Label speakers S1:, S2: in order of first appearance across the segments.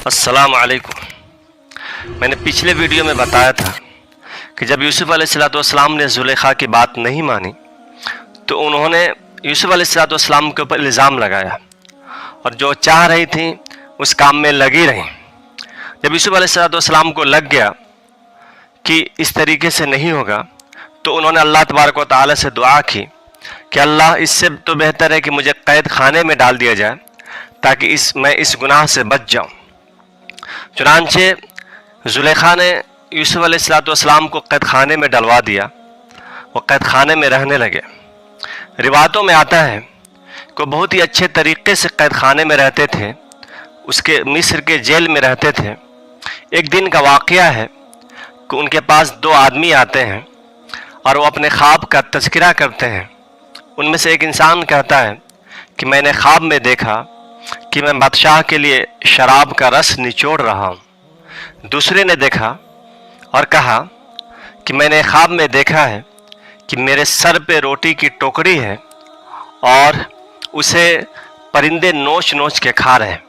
S1: अस्सलाम वालेकुम। मैंने पिछले वीडियो में बताया था कि जब यूसुफ अलैहिस्सलाम ने ज़ुलेखा की बात नहीं मानी तो उन्होंने यूसुफ अलैहिस्सलाम के ऊपर इल्ज़ाम लगाया और जो चाह रही थी उस काम में लगी रहीं। जब यूसुफ अलैहिस्सलाम को लग गया कि इस तरीके से नहीं होगा तो उन्होंने अल्लाह तबारक व तआला से दुआ की कि अल्लाह, इससे तो बेहतर है कि मुझे कैद खाने में डाल दिया जाए ताकि मैं इस गुनाह से बच जाऊँ। चुनांचे ज़ुलेखा ने यूसुफ अलैहिस्सलाम को कैद खाने में डलवा दिया। वो कैद खाने में रहने लगे। रिवायतों में आता है कि बहुत ही अच्छे तरीके से कैद खाने में रहते थे, उसके मिस्र के जेल में रहते थे। एक दिन का वाक़या है कि उनके पास दो आदमी आते हैं और वो अपने ख्वाब का तज़किरा करते हैं। उनमें से एक इंसान कहता है कि मैंने ख्वाब में देखा कि मैं बादशाह के लिए शराब का रस निचोड़ रहा हूँ। दूसरे ने देखा और कहा कि मैंने ख्वाब में देखा है कि मेरे सर पे रोटी की टोकरी है और उसे परिंदे नोच नोच के खा रहे हैं।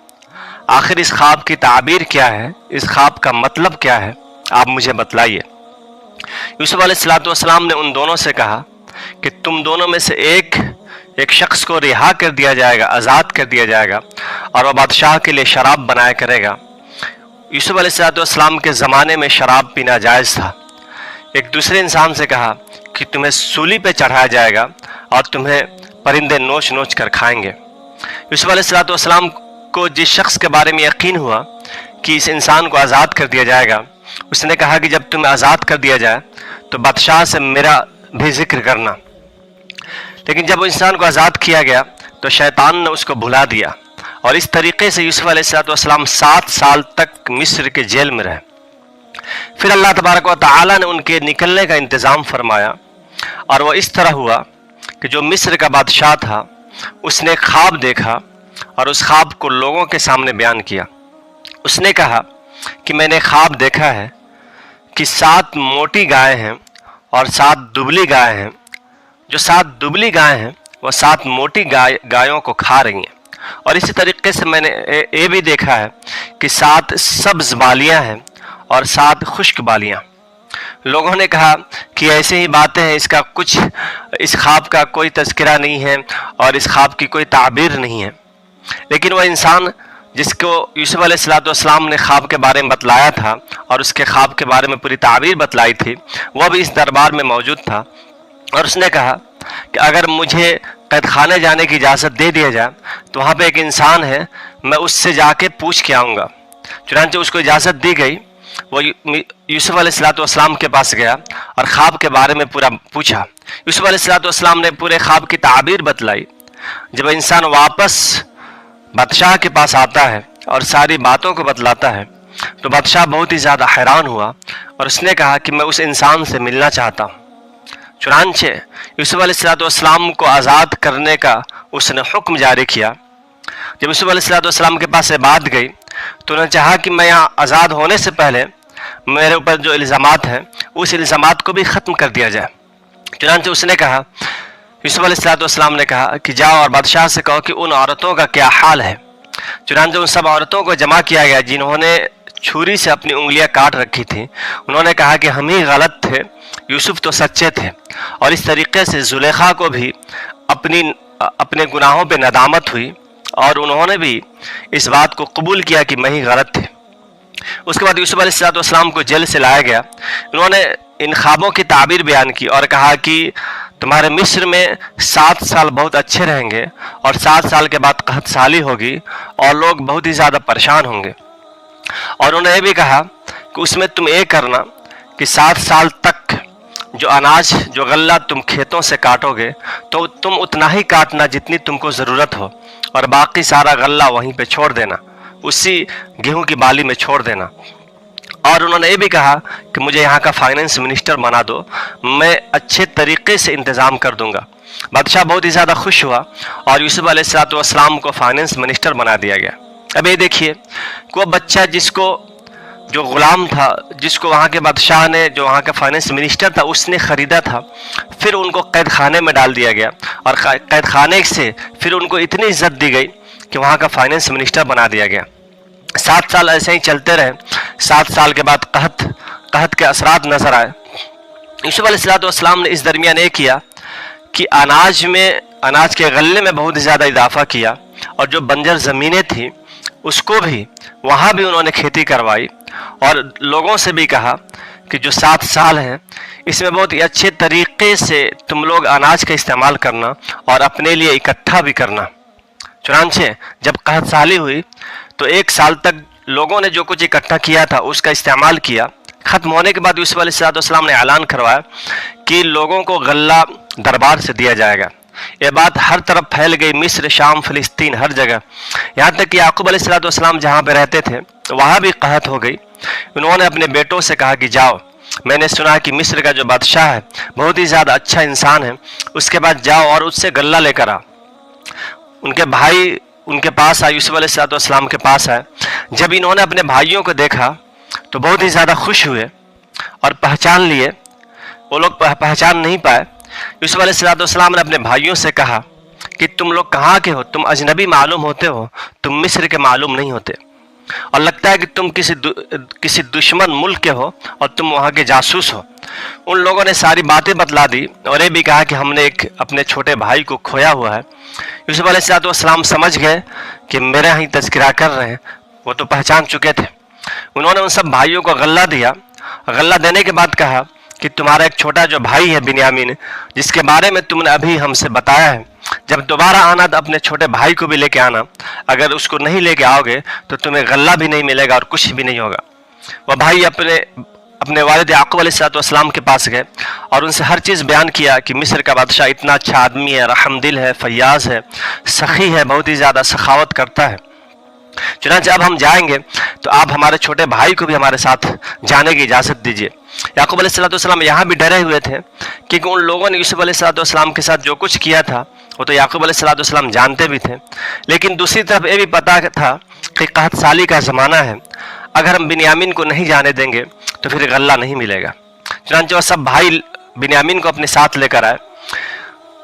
S1: आखिर इस ख्वाब की ताबीर क्या है, इस ख्वाब का मतलब क्या है, आप मुझे बतलाइए। यूसुफ अलैहिस्सलाम ने उन दोनों से कहा कि तुम दोनों में से एक शख्स को रिहा कर दिया जाएगा, आज़ाद कर दिया जाएगा और वह बादशाह के लिए शराब बनाया करेगा। यूसुफ अलैहिस्सलाम के ज़माने में शराब पीना जायज़ था। एक दूसरे इंसान से कहा कि तुम्हें सूली पे चढ़ाया जाएगा और तुम्हें परिंदे नोच नोच कर खाएंगे। यूसुफ अलैहिस्सलाम को जिस शख्स के बारे में यकीन हुआ कि इस इंसान को आज़ाद कर दिया जाएगा, उसने कहा कि जब तुम्हें आज़ाद कर दिया जाए तो बादशाह से मेरा भी जिक्र करना। लेकिन जब वो इंसान को आज़ाद किया गया तो शैतान ने उसको भुला दिया और इस तरीके से यूसुफ अलैहिस्सलाम 7 साल तक मिस्र के जेल में रहे। फिर अल्लाह तबारक व तआला ने उनके निकलने का इंतज़ाम फरमाया और वह इस तरह हुआ कि जो मिस्र का बादशाह था उसने एक ख्वाब देखा और उस ख्वाब को लोगों के सामने बयान किया। उसने कहा कि मैंने ख्वाब देखा है कि 7 मोटी गायें हैं और 7 दुबली गायें हैं। जो 7 दुबली गायें हैं वह 7 मोटी गायों को खा रही हैं और इसी तरीके से मैंने ये भी देखा है कि 7 सब्ज़ बालियाँ हैं और 7 खुश्क बालियाँ। लोगों ने कहा कि ऐसे ही बातें हैं, इस ख्वाब का कोई तज़किरा नहीं है और इस ख्वाब की कोई ताबीर नहीं है। लेकिन वह इंसान जिसको यूसुफ अलैहिस्सलाम ने ख्वाब के बारे में बतलाया था और उसके ख्वाब के बारे में पूरी ताबीर बतलाई थी, वह भी इस दरबार में मौजूद था और उसने कहा कि अगर मुझे कैद खाने जाने की इजाज़त दे दिया जाए तो वहाँ पे एक इंसान है, मैं उससे जाके पूछ के आऊँगा। चुनांचे उसको इजाज़त दी गई। वो यूसुफ अलैहिस्सलाम के पास गया और ख्वाब के बारे में पूरा पूछा। यूसुफ अलैहिस्सलाम ने पूरे ख्वाब की ताबीर बतलाई। जब इंसान वापस बादशाह के पास आता है और सारी बातों को बतलाता है तो बादशाह बहुत ही ज़्यादा हैरान हुआ और उसने कहा कि मैं उस इंसान से मिलना चाहता हूँ। चुनांचे यूसुफ अलैहिस्सलाम को आज़ाद करने का उसने हुक्म जारी किया। जब यूसुफ अलैहिस्सलाम के पास से बात गई तो उन्होंने चाहा कि मैं यहाँ आज़ाद होने से पहले मेरे ऊपर जो इल्ज़ामात हैं उस इल्ज़ामात को भी ख़त्म कर दिया जाए। चुनांचे उसने कहा, यूसुफ अलैहिस्सलाम ने कहा कि जाओ और बादशाह से कहो कि उन औरतों का क्या हाल है। चुनांचे उन सब औरतों को जमा किया गया जिन्होंने छुरी से अपनी उंगलियां काट रखी थी। उन्होंने कहा कि हम ही गलत थे, यूसुफ तो सच्चे थे। और इस तरीके से ज़ुलेखा को भी अपने गुनाहों पे नदामत हुई और उन्होंने भी इस बात को कबूल किया कि मैं ही गलत थे। उसके बाद यूसुफ अलैहिस्सलाम को जेल से लाया गया। उन्होंने इन ख्वाबों की ताबीर बयान की और कहा कि तुम्हारे मिस्र में 7 साल बहुत अच्छे रहेंगे और 7 साल के बाद कहत साली होगी और लोग बहुत ही ज़्यादा परेशान होंगे। और उन्होंने भी कहा कि उसमें तुम ये करना कि 7 साल तक जो अनाज जो गल्ला तुम खेतों से काटोगे तो तुम उतना ही काटना जितनी तुमको ज़रूरत हो और बाकी सारा गल्ला वहीं पे छोड़ देना, उसी गेहूं की बाली में छोड़ देना। और उन्होंने ये भी कहा कि मुझे यहाँ का फाइनेंस मिनिस्टर बना दो, मैं अच्छे तरीके से इंतज़ाम कर दूंगा। बादशाह बहुत ही ज़्यादा खुश हुआ और यूसुफ अलैहिस्सलाम को फाइनेंस मिनिस्टर बना दिया गया। अब ये देखिए कि वो बच्चा जो ग़ुलाम था, जिसको वहाँ के बादशाह ने, जो वहाँ का फाइनेंस मिनिस्टर था, उसने ख़रीदा था, फिर उनको कैद खाने में डाल दिया गया और कैद खाने से फिर उनको इतनी इज्जत दी गई कि वहाँ का फाइनेंस मिनिस्टर बना दिया गया। 7 साल ऐसे ही चलते रहे। 7 साल के बाद कहत के असरात नजर आए। यूसुफ अलैहिस्सलाम ने इस दरमियान ये किया कि अनाज के गल्ले में बहुत ज़्यादा इजाफा किया, और जो बंजर ज़मीनें थी उसको भी वहाँ भी उन्होंने खेती करवाई, और लोगों से भी कहा कि जो 7 साल हैं इसमें बहुत ही अच्छे तरीक़े से तुम लोग अनाज का इस्तेमाल करना और अपने लिए इकट्ठा भी करना। चुनांचे जब कहत साली हुई तो 1 साल तक लोगों ने जो कुछ इकट्ठा किया था उसका इस्तेमाल किया। ख़त्म होने के बाद यूसुफ अलैहिस्सलाम ने ऐलान करवाया कि लोगों को गल्ला दरबार से दिया जाएगा। ये बात हर तरफ फैल गई, मिस्र, शाम, फ़िलिस्तीन, हर जगह। यहाँ तक कि याकूब अलैहिस्सलाम जहाँ पे रहते थे वहाँ भी कहत हो गई। उन्होंने अपने बेटों से कहा कि जाओ, मैंने सुना कि मिस्र का जो बादशाह है बहुत ही ज़्यादा अच्छा इंसान है, उसके बाद जाओ और उससे गल्ला लेकर आओ। उनके भाई उनके पास आए, यूसुफ अलैहिस्सलाम के पास आए। जब इन्होंने अपने भाइयों को देखा तो बहुत ही ज़्यादा खुश हुए और पहचान लिए। वो लोग पहचान नहीं पाए। यूसुफ अलैहिस्सलाम ने अपने भाइयों से कहा कि तुम लोग कहाँ के हो, तुम अजनबी मालूम होते हो, तुम मिस्र के मालूम नहीं होते, और लगता है कि तुम किसी दुश्मन मुल्क के हो और तुम वहाँ के जासूस हो। उन लोगों ने सारी बातें बतला दी और ये भी कहा कि हमने एक अपने छोटे भाई को खोया हुआ है। यूसुफ अलैहिस्सलाम समझ गए कि मेरे यहाँ ही तज़किरा कर रहे हैं, वो तो पहचान चुके थे। उन्होंने उन सब भाइयों को गल्ला दिया। गल्ला देने के बाद कहा कि तुम्हारा एक छोटा जो भाई है बिन्यामीन, जिसके बारे में तुमने अभी हमसे बताया है, जब दोबारा आना तो अपने छोटे भाई को भी लेके आना। अगर उसको नहीं लेके आओगे तो तुम्हें गल्ला भी नहीं मिलेगा और कुछ भी नहीं होगा। वह भाई अपने वालिद याकूब अलैहिस्सलाम के पास गए और उनसे हर चीज़ बयान किया कि मिस्र का बादशाह इतना अच्छा आदमी है, रहमदिल है, फयाज है, सखी है, बहुत ही ज़्यादा सखावत करता है। चुनांचे अब हम जाएंगे तो आप हमारे छोटे भाई को भी हमारे साथ जाने की इजाज़त दीजिए। याकूब अलैहिस्सलाम यहाँ भी डरे हुए थे क्योंकि उन लोगों ने यूसुफ अलैहिस्सलाम के साथ जो कुछ किया था वो तो याकूब अलैहिस्सलाम जानते भी थे, लेकिन दूसरी तरफ ये भी पता था कि कहत साली का ज़माना है, अगर हम बिन्यामीन को नहीं जाने देंगे तो फिर गल्ला नहीं मिलेगा। चुनांचे वह सब भाई बिन्यामीन को अपने साथ लेकर आए।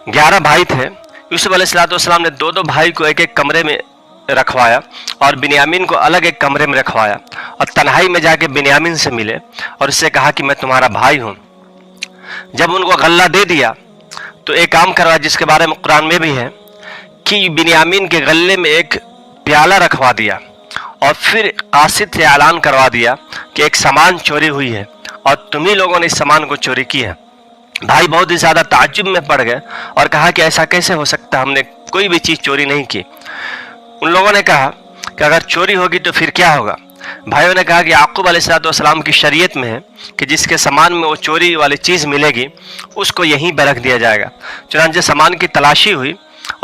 S1: 11 भाई थे। यूसुफ अलैहिस्सलाम ने 2-2 भाई को एक-एक कमरे में रखवाया और बिन्यामीन को अलग एक कमरे में रखवाया, और तन्हाई में जाके बिन्यामीन से मिले और उससे कहा कि मैं तुम्हारा भाई हूँ। जब उनको गल्ला दे दिया तो एक काम करवाया जिसके बारे में कुरान में भी है कि बिन्यामीन के गले में एक प्याला रखवा दिया और फिर कासिद से ऐलान करवा दिया कि एक सामान चोरी हुई है और तुम्ही लोगों ने इस सामान को चोरी की है। भाई बहुत ही ज़्यादा ताज्जुब में पड़ गए और कहा कि ऐसा कैसे हो सकता, हमने कोई भी चीज़ चोरी नहीं की। उन लोगों ने कहा कि अगर चोरी होगी तो फिर क्या होगा। भाइयों ने कहा कि याकूब अलैहिस्सलाम की शरीयत में है कि जिसके सामान में वो चोरी वाली चीज़ मिलेगी उसको यहीं पर रख दिया जाएगा। चुनांचे सामान की तलाशी हुई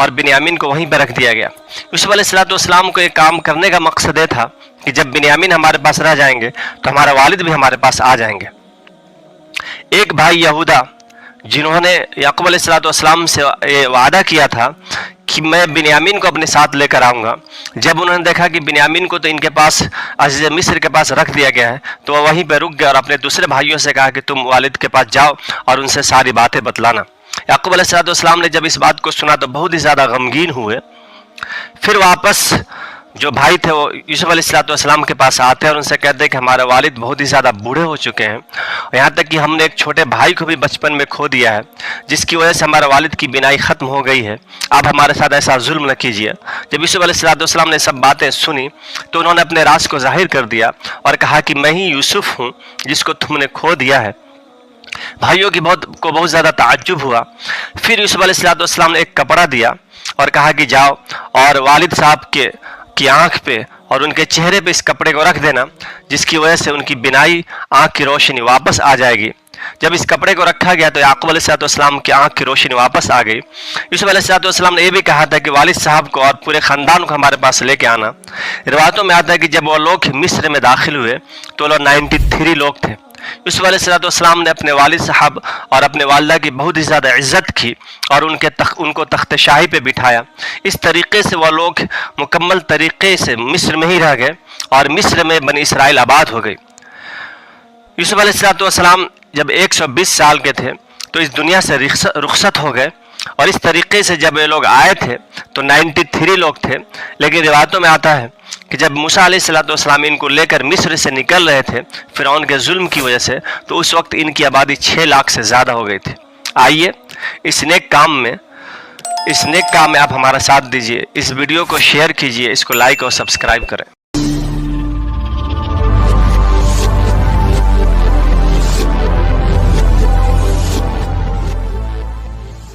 S1: और बिन्यामीन को वहीं पर रख दिया गया। यूसुफ अलैहिस्सलाम को एक काम करने का मकसद ये था कि जब बिन्यामीन हमारे पास रह जाएंगे तो हमारा वालिद भी हमारे पास आ जाएंगे। एक भाई यहूदा जिन्होंने याकूब अलैहिस्सलाम से ये वादा किया था कि मैं बिन्यामीन को अपने साथ लेकर आऊँगा, जब उन्होंने देखा कि बिन्यामीन को तो इनके पास अज़ीज़ मिस्र के पास रख दिया गया है तो वह वहीं पर रुक गया और अपने दूसरे भाइयों से कहा कि तुम वालिद के पास जाओ और उनसे सारी बातें बतलाना। याकूब अलैहिस्सलाम ने जब इस बात को सुना तो बहुत ही ज़्यादा गमगीन हुए। फिर वापस जो भाई थे वो यूसुफ अलैहिस्सलाम के पास आते हैं और उनसे कहते हैं कि हमारे वालिद बहुत ही ज़्यादा बूढ़े हो चुके हैं, यहाँ तक कि हमने एक छोटे भाई को भी बचपन में खो दिया है, जिसकी वजह से हमारे वालिद की बिनाई ख़त्म हो गई है। आप हमारे साथ ऐसा जुल्म न कीजिए। जब यूसुफ अलैहिस्सलाम ने सब बातें सुनी तो उन्होंने अपने राज को जाहिर कर दिया और कहा कि मैं ही यूसुफ हूँ जिसको तुमने खो दिया है। भाइयों की बहुत ज़्यादा ताज्जुब हुआ। फिर यूसुफ अलैहिस्सलाम ने एक कपड़ा दिया और कहा कि जाओ और वालिद साहब की आँख पे और उनके चेहरे पे इस कपड़े को रख देना, जिसकी वजह से उनकी बिनाई, आँख की रोशनी वापस आ जाएगी। जब इस कपड़े को रखा गया तो याकूब अलैहिस्सलाम की आँख की रोशनी वापस आ गई। यूसुफ अलैहिस्सलाम ने यह भी कहा था कि वालिद साहब को और पूरे ख़ानदान को हमारे पास लेके आना। रिवायतों में आता है कि जब वो लोग मिस्र में दाखिल हुए तो वो 93 लोग थे। यूसुफ अलैहिस्सलाम ने अपने वालिद साहब और अपने वालिदा की बहुत ही ज़्यादा इज़्ज़त की और उनको तख्त शाही पे बिठाया। इस तरीके से वह लोग मुकम्मल तरीके से मिस्र में ही रह गए और मिस्र में बनी इसराइल आबाद हो गई। यूसुफ अलैहिस्सलाम जब 120 साल के थे तो इस दुनिया से रुखसत हो गए और इस तरीके से जब ये लोग आए थे तो 93 लोग थे, लेकिन रिवायतों में आता है کہ جب موسیٰ علیہ السلام ان کو لے کر مصر سے نکل رہے تھے فرعون کے ظلم کی وجہ سے، تو اس وقت ان کی آبادی 6 لاکھ سے زیادہ ہو گئی تھی۔ آئیے اس نیک کام میں آپ ہمارا ساتھ دیجئے، اس ویڈیو کو شیئر کیجئے، اس کو لائک اور سبسکرائب کریں۔